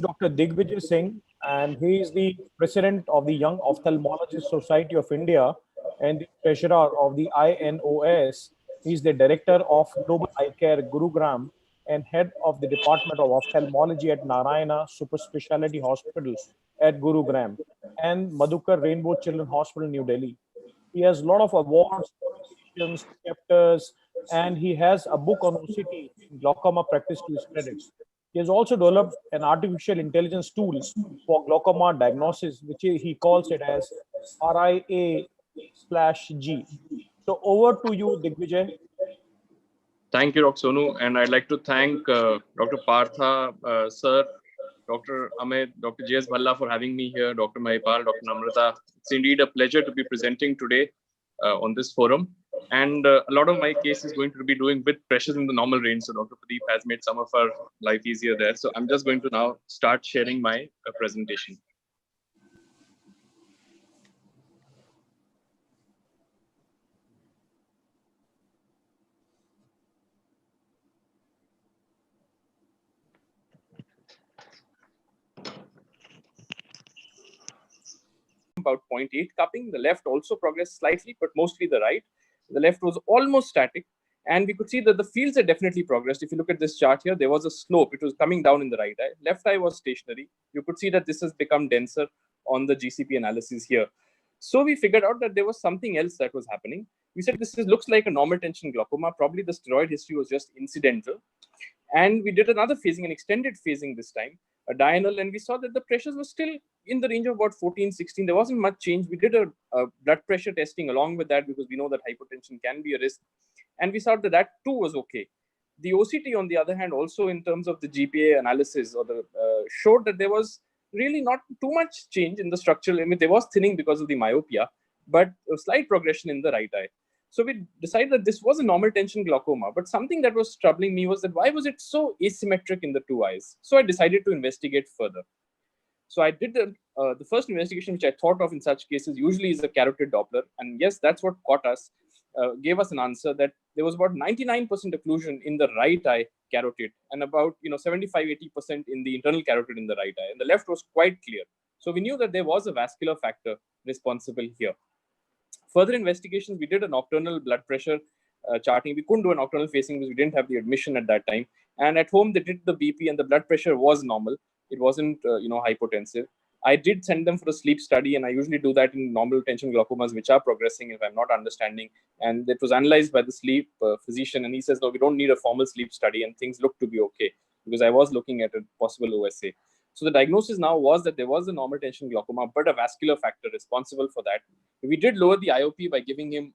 Dr. Digvijay Singh, and he is the president of the Young Ophthalmologist Society of India and the treasurer of the INOS. He is the director of Global Eye Care Gurugram and head of the Department of Ophthalmology at Narayana Super Speciality Hospital at Gurugram and Madhukar Rainbow Children Hospital, New Delhi. He has a lot of awards, publications, chapters, and he has a book on OCT, glaucoma practice to his credit. He has also developed an artificial intelligence tool for glaucoma diagnosis, which he calls it as RIA/G. So over to you, Digvijay. Thank you, Dr. Sonu. And I'd like to thank Dr. Partha, sir, Dr. Amit, Dr. J.S. Bhalla for having me here, Dr. Mahipal, Dr. Namrata. It's indeed a pleasure to be presenting today on this forum. And a lot of my case is going to be doing with pressures in the normal range. So Dr. Pradeep has made some of our life easier there. So I'm just going to now start sharing my presentation. About 0.8 cupping. The left also progressed slightly, but mostly the right. The left was almost static. And we could see that the fields had definitely progressed. If you look at this chart here, there was a slope. It was coming down in the right eye. Left eye was stationary. You could see that this has become denser on the GCP analysis here. So we figured out that there was something else that was happening. We said looks like a normal tension glaucoma. Probably the steroid history was just incidental. And we did another phasing, an extended phasing this time, a diurnal, and we saw that the pressures were still in the range of about 14, 16. There wasn't much change. We did a blood pressure testing along with that because we know that hypertension can be a risk. And we saw that that too was okay. The OCT, on the other hand, also in terms of the GPA analysis or the showed that there was really not too much change in the structural. I mean, there was thinning because of the myopia, but a slight progression in the right eye. So we decided that this was a normal tension glaucoma, but something that was troubling me was that why was it so asymmetric in the two eyes? So I decided to investigate further. So I did the first investigation, which I thought of in such cases, usually is a carotid Doppler. And yes, that's what caught us, gave us an answer that there was about 99% occlusion in the right eye carotid and about 75, 80% in the internal carotid in the right eye. And the left was quite clear. So we knew that there was a vascular factor responsible here. Further investigations, we did a nocturnal blood pressure charting. We couldn't do a nocturnal facing because we didn't have the admission at that time. And at home, they did the BP and the blood pressure was normal. It wasn't, hypotensive. I did send them for a sleep study, and I usually do that in normal tension glaucomas, which are progressing if I'm not understanding. And it was analyzed by the sleep physician, and he says, no, we don't need a formal sleep study, and things look to be okay because I was looking at a possible OSA. So the diagnosis now was that there was a normal tension glaucoma, but a vascular factor responsible for that. We did lower the IOP by giving him,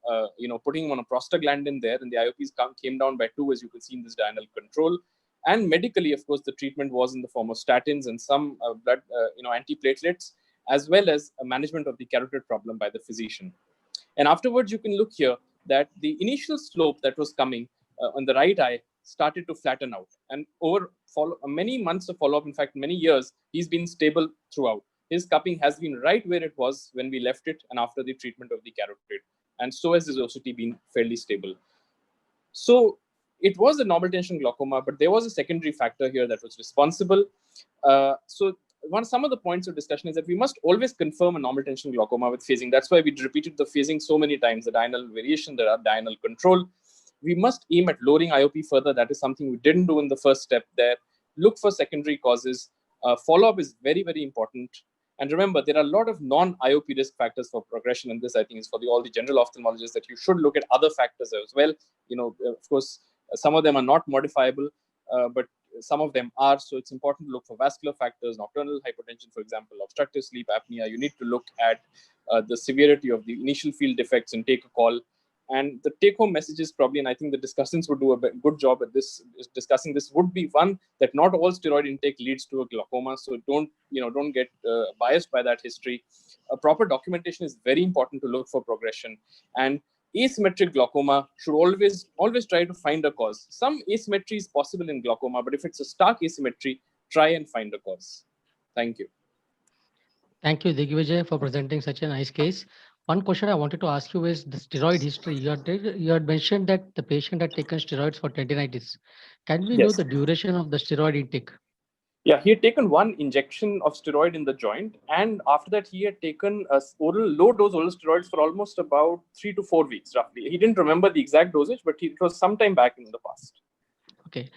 putting him on a prostaglandin there, and the IOPs came down by 2, as you can see in this diurnal control. And medically, of course, the treatment was in the form of statins and some blood, antiplatelets, as well as a management of the carotid problem by the physician. And afterwards, you can look here that the initial slope that was coming on the right eye started to flatten out. And over many months of follow-up, in fact, many years, he's been stable throughout. His cupping has been right where it was when we left it and after the treatment of the carotid. And so has his OCT been fairly stable. So it was a normal tension glaucoma, but there was a secondary factor here that was responsible. Some of the points of discussion is that we must always confirm a normal tension glaucoma with phasing. That's why we repeated the phasing so many times, the diurnal variation, the diurnal control. We must aim at lowering IOP further. That is something we didn't do in the first step there. Look for secondary causes. Follow-up is very, very important. And remember, there are a lot of non-IOP risk factors for progression. And this, I think, is for all the general ophthalmologists that you should look at other factors as well. Of course, some of them are not modifiable, but some of them are. So it's important to look for vascular factors, nocturnal hypertension, for example, obstructive sleep apnea. You need to look at the severity of the initial field defects and take a call. And the take-home messages probably, and I think the discussants would do a good job at this, discussing this, would be one, that not all steroid intake leads to a glaucoma. So don't get biased by that history. A proper documentation is very important to look for progression. And asymmetric glaucoma should always try to find a cause. Some asymmetry is possible in glaucoma, but if it's a stark asymmetry, try and find a cause. Thank you. Thank you, Digvijay, for presenting such a nice case. One question I wanted to ask you is the steroid history. You had mentioned that the patient had taken steroids for tendinitis. Can we know Yes. the duration of the steroid intake? Yeah, he had taken one injection of steroid in the joint, and after that, he had taken a low-dose oral steroids for almost about 3 to 4 weeks, roughly. He didn't remember the exact dosage, but it was sometime back in the past. Okay.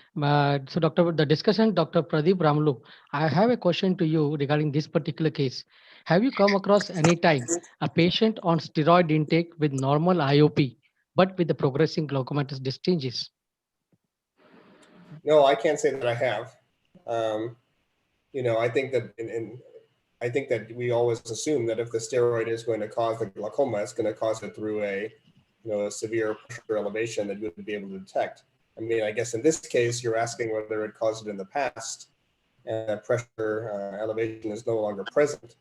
So, the discussion, Dr. Pradeep Ramlu, I have a question to you regarding this particular case. Have you come across any time a patient on steroid intake with normal IOP, but with the progressing glaucomatous disc changes? No, I can't say that I have. I think that I think that we always assume that if the steroid is going to cause the glaucoma, it's going to cause it through a severe pressure elevation that you would be able to detect. I mean, I guess in this case, you're asking whether it caused it in the past, and that pressure elevation is no longer present,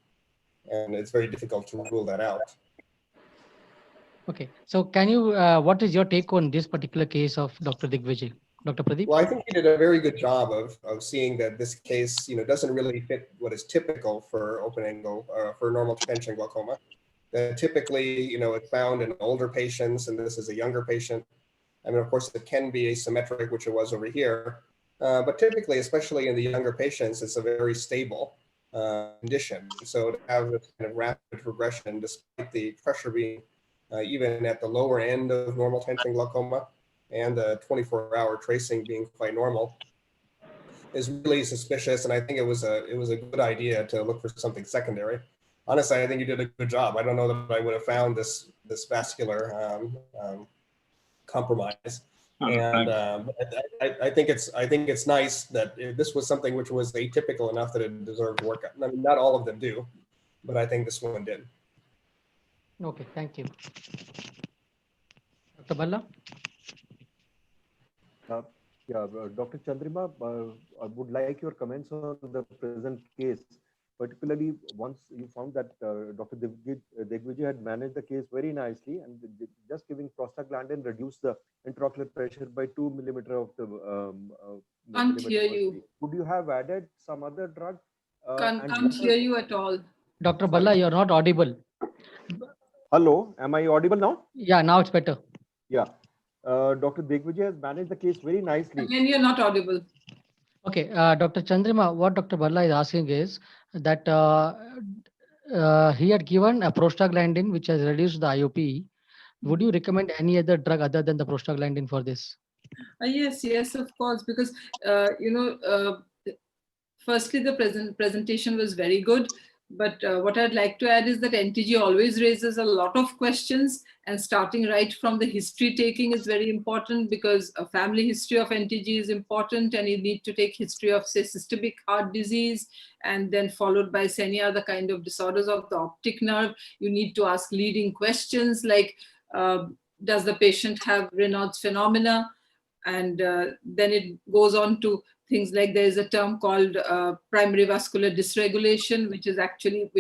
and it's very difficult to rule that out. Okay. So, can you? What is your take on this particular case of Dr. Digvijay? Dr. Pradeep? Well, I think he did a very good job of seeing that this case, doesn't really fit what is typical for open angle for normal tension glaucoma. That typically, it's found in older patients, and this is a younger patient. I mean, of course, it can be asymmetric, which it was over here, but typically, especially in the younger patients, it's a very stable condition. So to have this kind of rapid progression, despite the pressure being even at the lower end of normal tension glaucoma, and the 24-hour tracing being quite normal, is really suspicious. And I think it was a good idea to look for something secondary. Honestly, I think you did a good job. I don't know that I would have found this vascular compromise. And I think it's nice that this was something which was atypical enough that it deserved work. I mean, not all of them do, but I think this one did. Okay, thank you. Dr. Balla? Dr. Chandrima, I would like your comments on the present case, particularly once you found that Dr. Digvijay had managed the case very nicely, and just giving prostaglandin reduced the intraocular pressure by 2 millimeter of the Can't hear you. Would you have added some other drug? Can't hear you at all. Dr. Balla, you're not audible. Hello, am I audible now? Yeah, now it's better. Yeah. Dr. Digvijay has managed the case very nicely. Again, you're not audible. Okay, Dr. Chandrima, what Dr. Balla is asking is that he had given a prostaglandin which has reduced the IOP. Would you recommend any other drug other than the prostaglandin for this? Yes, of course, because firstly, the presentation was very good. But what I'd like to add is that NTG always raises a lot of questions, and starting right from the history taking is very important, because a family history of NTG is important, and you need to take history of, say, systemic heart disease, and then followed by any other kind of disorders of the optic nerve. You need to ask leading questions like, does the patient have Raynaud's phenomena? And then it goes on to things like there is a term called primary vascular dysregulation, which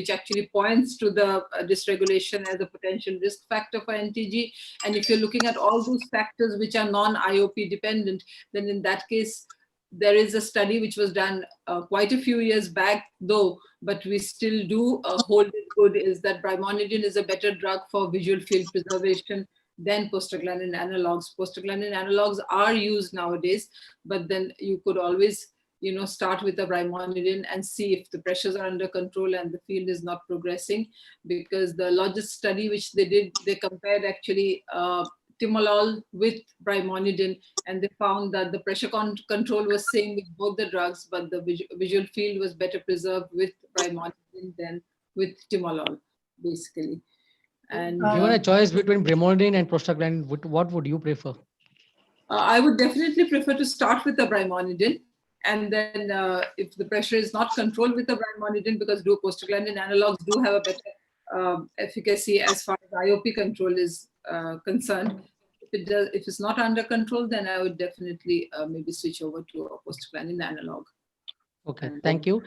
actually points to the dysregulation as a potential risk factor for NTG. And if you're looking at all those factors which are non-IOP dependent, then in that case, there is a study which was done quite a few years back, though, but we still do hold it good, is that brimonidine is a better drug for visual field preservation than prostaglandin analogs. Prostaglandin analogs are used nowadays, but then you could always, start with a brimonidine and see if the pressures are under control and the field is not progressing. Because the Logis study which they did, they compared actually timolol with brimonidine, and they found that the pressure control was same with both the drugs, but the visual field was better preserved with brimonidine than with timolol, basically. And given a choice between brimonidine and prostaglandin, what would you prefer? I would definitely prefer to start with the brimonidine, and then if the pressure is not controlled with the brimonidine, because prostaglandin analogs do have a better efficacy as far as IOP control is concerned. If it's not under control, then I would definitely maybe switch over to a prostaglandin analog. Okay, thank you.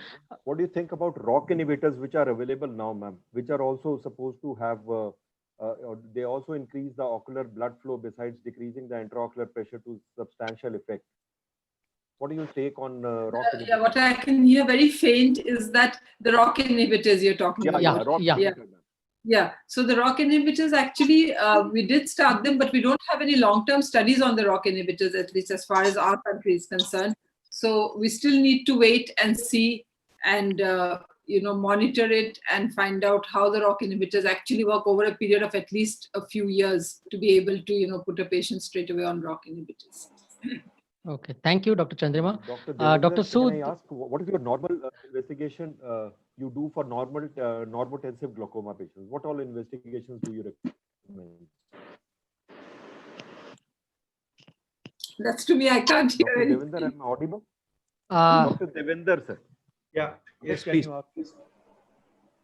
What do you think about ROCK inhibitors which are available now, ma'am, which are also supposed to have, they also increase the ocular blood flow besides decreasing the intraocular pressure to substantial effect? What do you take on ROCK inhibitors? Yeah, what I can hear very faint is that the ROCK inhibitors you're talking about. Yeah, so the ROCK inhibitors, actually, we did start them, but we don't have any long-term studies on the ROCK inhibitors, at least as far as our country is concerned. So we still need to wait and see and monitor it and find out how the ROCK inhibitors actually work over a period of at least a few years to be able to put a patient straight away on ROCK inhibitors. Okay, thank you, Dr. Chandrima. Dr. Dr. Devendra, can Sood, I ask, what is your normal investigation you do for normotensive glaucoma patients? What all investigations do you recommend? That's to me, I can't hear Dr. anything. Devendra, am I audible? uh, Dr. Devendra, sir. Yeah. Yes, Can please. you ask?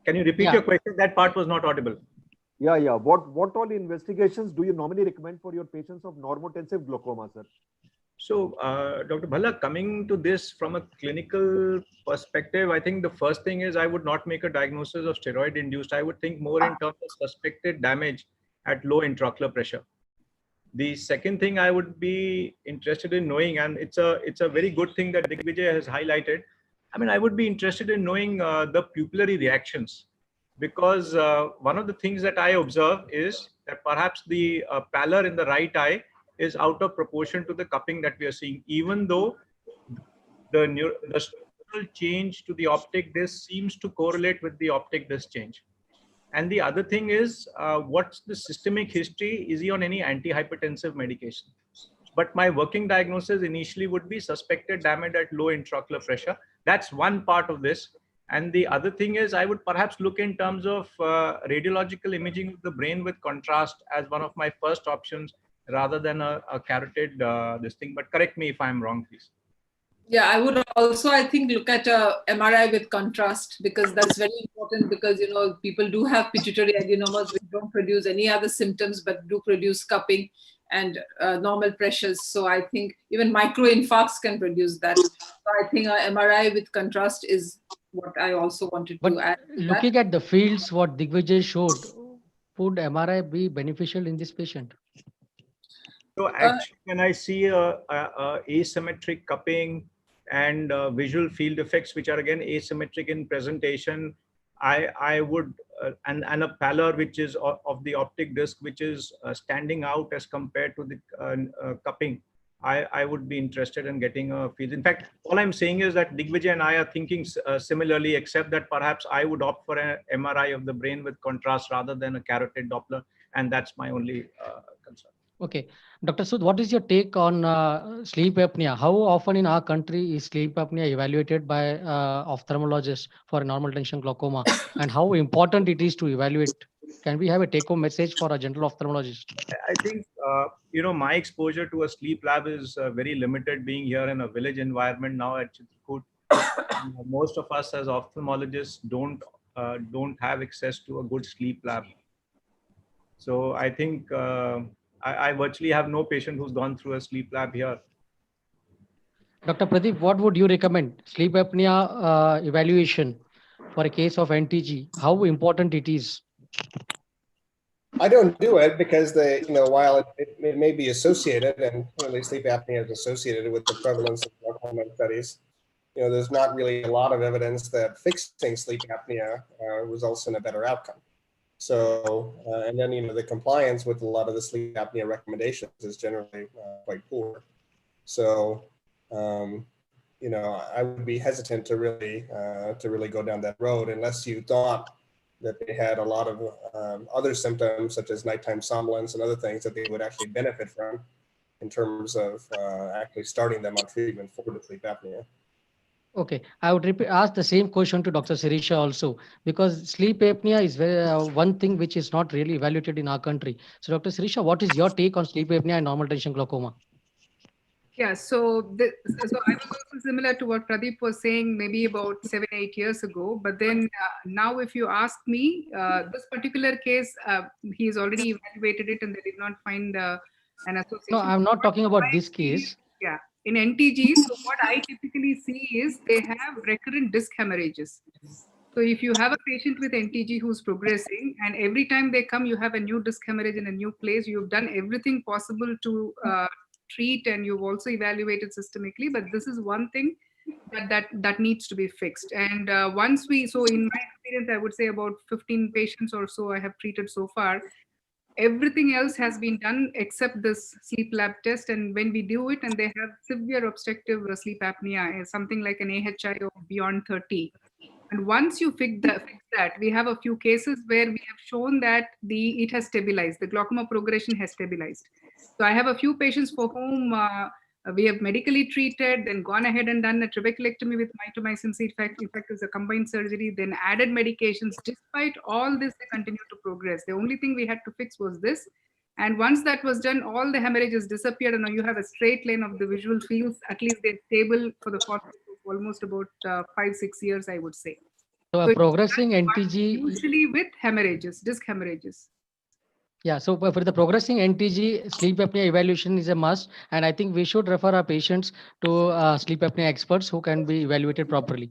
Can you repeat Yeah. your question? That part was not audible. Yeah. What all investigations do you normally recommend for your patients of normotensive glaucoma, sir? So, Dr. Bhalla, coming to this from a clinical perspective, I think the first thing is I would not make a diagnosis of steroid induced. I would think more in terms of suspected damage at low intraocular pressure. The second thing I would be interested in knowing, and it's a very good thing that Digvijay has highlighted. I mean, I would be interested in knowing the pupillary reactions, because one of the things that I observe is that perhaps the pallor in the right eye is out of proportion to the cupping that we are seeing, even though the structural change to the optic disc seems to correlate with the optic disc change. And the other thing is, what's the systemic history? Is he on any antihypertensive medication? But my working diagnosis initially would be suspected damage at low intraocular pressure. That's one part of this. And the other thing is, I would perhaps look in terms of radiological imaging of the brain with contrast as one of my first options, rather than a carotid this thing. But correct me if I'm wrong, please. Yeah, I would also, I think, look at a MRI with contrast, because that's very important, because, people do have pituitary adenomas which don't produce any other symptoms, but do produce cupping and normal pressures. So I think even microinfarcts can produce that. So I think a MRI with contrast is what I also wanted but to add. to that. looking at the fields, what Digvijay showed, would MRI be beneficial in this patient? So actually, when I see a asymmetric cupping and visual field effects, which are again asymmetric in presentation, I would and a pallor which is of the optic disc, which is standing out as compared to the cupping, I would be interested in getting a field. In fact, all I'm saying is that Digvijay and I are thinking similarly, except that perhaps I would opt for an MRI of the brain with contrast rather than a carotid Doppler, and that's my only concern. Okay. Dr. Sood, what is your take on sleep apnea? How often in our country is sleep apnea evaluated by ophthalmologists for normal tension glaucoma? And how important it is to evaluate? Can we have a take-home message for a general ophthalmologist? I think, my exposure to a sleep lab is very limited, being here in a village environment now at Chitrakoot. Most of us as ophthalmologists don't have access to a good sleep lab. So I think I virtually have no patient who's gone through a sleep lab here. Dr. Pradeep, what would you recommend? Sleep apnea evaluation for a case of NTG, how important it is? I don't do it because while it may be associated, and clearly sleep apnea is associated with the prevalence of glaucoma studies, there's not really a lot of evidence that fixing sleep apnea results in a better outcome. So, and then, the compliance with a lot of the sleep apnea recommendations is generally quite poor. So, I would be hesitant to really go down that road unless you thought that they had a lot of other symptoms such as nighttime somnolence and other things that they would actually benefit from in terms of actually starting them on treatment for the sleep apnea. Okay, I would ask the same question to Dr. Sirisha also, because sleep apnea is one thing which is not really evaluated in our country. So Dr. Sirisha, what is your take on sleep apnea and normal tension glaucoma? Yeah, so I was also similar to what Pradeep was saying maybe about 7-8 years ago. But then now if you ask me, this particular case, he's already evaluated it and they did not find an association. No, I'm not talking about this case. Yeah, in NTG, so what I typically see is they have recurrent disc hemorrhages. So if you have a patient with NTG who's progressing and every time they come, you have a new disc hemorrhage in a new place, you've done everything possible to treat and you've also evaluated systemically, but this is one thing that needs to be fixed. And so in my experience, I would say about 15 patients or so I have treated so far. everything else has been done except this sleep lab test. And when we do it and they have severe obstructive sleep apnea, something like an AHI of beyond 30. And once you fix that, we have a few cases where we have shown that it has stabilized, the glaucoma progression has stabilized. So I have a few patients for whom we have medically treated, then gone ahead and done a trabeculectomy with mitomycin. In fact, it was a combined surgery, then added medications. Despite all this, they continue to progress. The only thing we had to fix was this. And once that was done, all the hemorrhages disappeared, and now you have a straight line of the visual fields. At least they're stable for the course of almost about 5-6 years, I would say. So So a progressing NTG, usually with hemorrhages, disc hemorrhages. yeah, so for the progressing NTG, sleep apnea evaluation is a must. And I think we should refer our patients to sleep apnea experts who can be evaluated properly.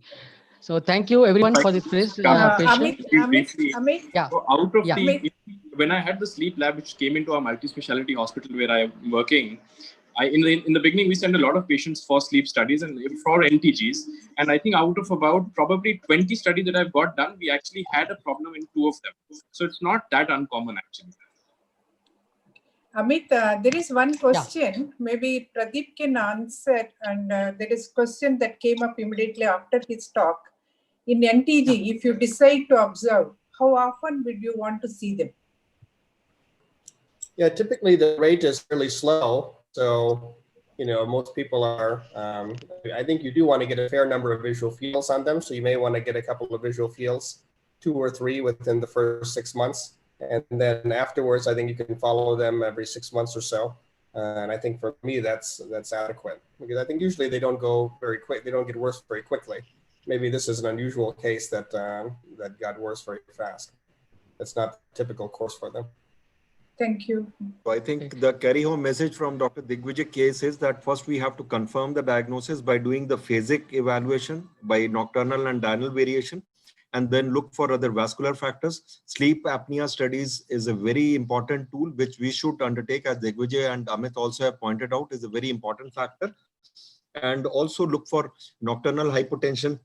So thank you everyone for this patient. Amit, Yeah. so out of Yeah. the, when I had the sleep lab which came into our multi-speciality hospital where I am working, in the beginning we sent a lot of patients for sleep studies and for NTGs, and I think out of about probably 20 studies that I've got done, we actually had a problem in 2 of them. So it's not that uncommon actually. Amit, there is one question, maybe Pradeep can answer, and there is a question that came up immediately after his talk. In NTG, if you decide to observe, how often would you want to see them? Yeah, typically the rate is fairly slow. So, most people are, I think you do want to get a fair number of visual fields on them. So you may want to get a couple of visual fields, 2 or 3 within the first 6 months. And then afterwards, I think you can follow them every 6 months or so. And I think for me, that's adequate, because I think usually they don't go very quick. They don't get worse very quickly. Maybe this is an unusual case that got worse very fast. That's not the typical course for them. Thank you. So I think the carry home message from Dr. Digvijay case is that first we have to confirm the diagnosis by doing the phasic evaluation by nocturnal and diurnal variation, and then look for other vascular factors. Sleep apnea studies is a very important tool which we should undertake, as Digvijay and Amit also have pointed out, is a very important factor. And also look for nocturnal hypotension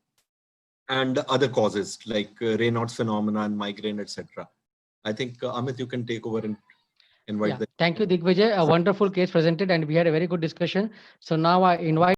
and other causes like Raynaud's phenomena and migraine, etc. I think Amit, you can take over and invite. Thank you, Digvijay. A wonderful case presented, and we had a very good discussion. So now I invite